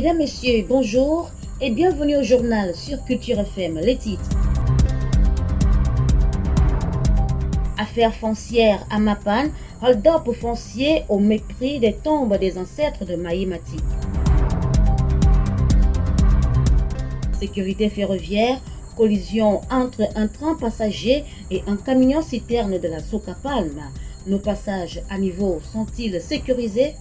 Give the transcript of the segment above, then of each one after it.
Mesdames, Messieurs, bonjour et bienvenue au journal sur Culture FM. Les titres. Affaire foncière à Mapane, hold-up foncier au mépris des tombes des ancêtres de Maïmatic. Sécurité ferroviaire, collision entre un train passager et un camion citerne de la Socapalme. Nos passages à niveau sont-ils sécurisés?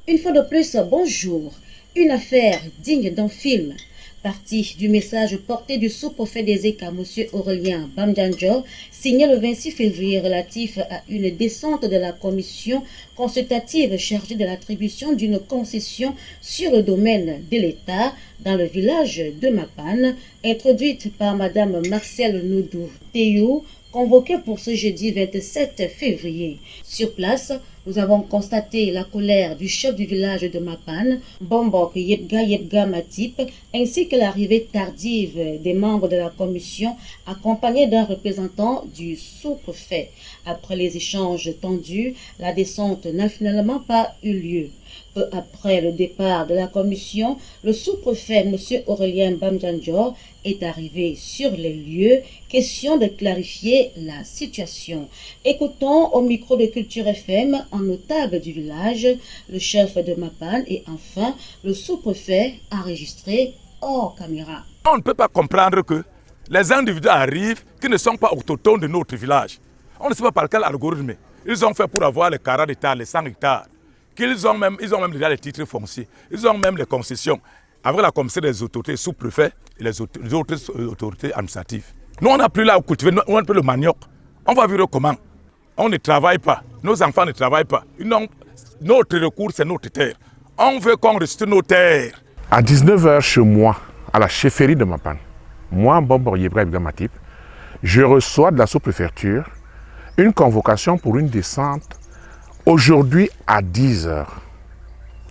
Une fois de plus, bonjour. Une affaire digne d'un film. Partie du message porté du sous-préfet des ECA, M. Aurélien Bamdjanjo, signé le 26 février relatif à une descente de la commission consultative chargée de l'attribution d'une concession sur le domaine de l'État dans le village de Mapane, introduite par Mme Marcelle Noudou Théou, convoquée pour ce jeudi 27 février. Sur place, nous avons constaté la colère du chef du village de Mapane, Bombok Yebga Matip, ainsi que l'arrivée tardive des membres de la commission accompagnés d'un représentant du sous-préfet. Après les échanges tendus, la descente n'a finalement pas eu lieu. Peu après le départ de la commission, le sous-préfet M. Aurélien Bamdjanjo est arrivé sur les lieux, question de clarifier la situation. Écoutons au micro de Culture FM un notable du village, le chef de Mapane et enfin le sous-préfet enregistré hors caméra. On ne peut pas comprendre que les individus arrivent qui ne sont pas autochtones de notre village. On ne sait pas par quel algorithme ils ont fait pour avoir les 40 hectares, les 100 hectares. Ils ont même déjà les titres fonciers, ils ont même les concessions, avec la commission des autorités sous-préfets et les autres autorités administratives. Nous, on n'a plus là où cultiver, on a plus le manioc. On va vivre comment? On ne travaille pas, nos enfants ne travaillent pas. Notre recours, c'est notre terre. On veut qu'on reste nos terres. À 19h chez moi, à la chefferie de Mapane, moi, Bombok Yebga Matip, je reçois de la sous-préfecture une convocation pour une descente aujourd'hui à 10h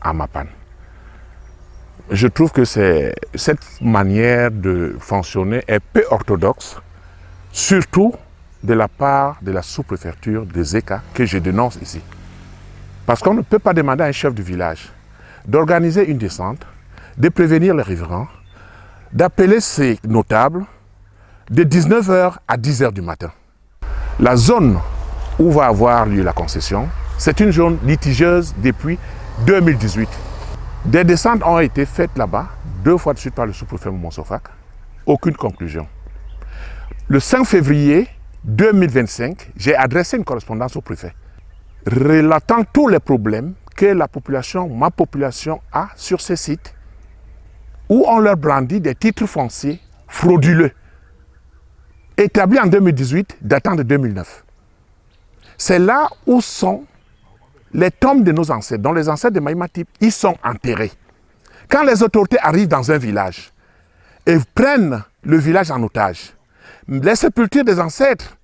à Mapane. Je trouve que cette manière de fonctionner est peu orthodoxe, surtout de la part de la sous-préfecture des ECA que je dénonce ici. Parce qu'on ne peut pas demander à un chef du village d'organiser une descente, de prévenir les riverains, d'appeler ses notables de 19h à 10h du matin. La zone où va avoir lieu la concession, c'est une zone litigieuse depuis 2018. Des descentes ont été faites là-bas, 2 fois de suite par le sous-préfet Monsofak. Aucune conclusion. Le 5 février 2025, j'ai adressé une correspondance au préfet, relatant tous les problèmes que la population, ma population, a sur ces sites, où on leur brandit des titres fonciers frauduleux, établis en 2018, datant de 2009. C'est là où sont les tombes de nos ancêtres, dont les ancêtres de Maïmatic, ils sont enterrés. Quand les autorités arrivent dans un village et prennent le village en otage, les sépultures des ancêtres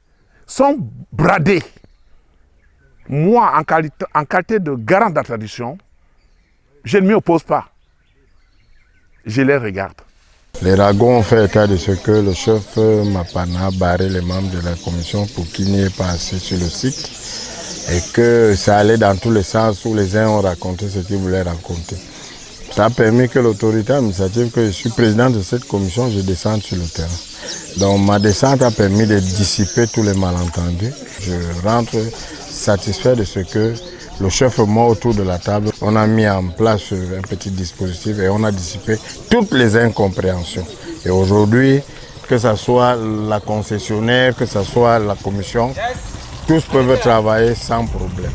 sont bradées. Moi, en qualité de garant de la tradition, je ne m'y oppose pas. Je les regarde. Les ragots ont fait état de ce que le chef Mapana a barré les membres de la commission pour qu'ils n'y aient pas assez sur le site et que ça allait dans tous les sens où les uns ont raconté ce qu'ils voulaient raconter. Ça a permis que l'autorité administrative, que je suis président de cette commission, je descende sur le terrain. Donc ma descente a permis de dissiper tous les malentendus. Je rentre satisfait de ce que le chef et moi autour de la table, on a mis en place un petit dispositif et on a dissipé toutes les incompréhensions. Et aujourd'hui, que ce soit la concessionnaire, que ce soit la commission, tous peuvent travailler sans problème.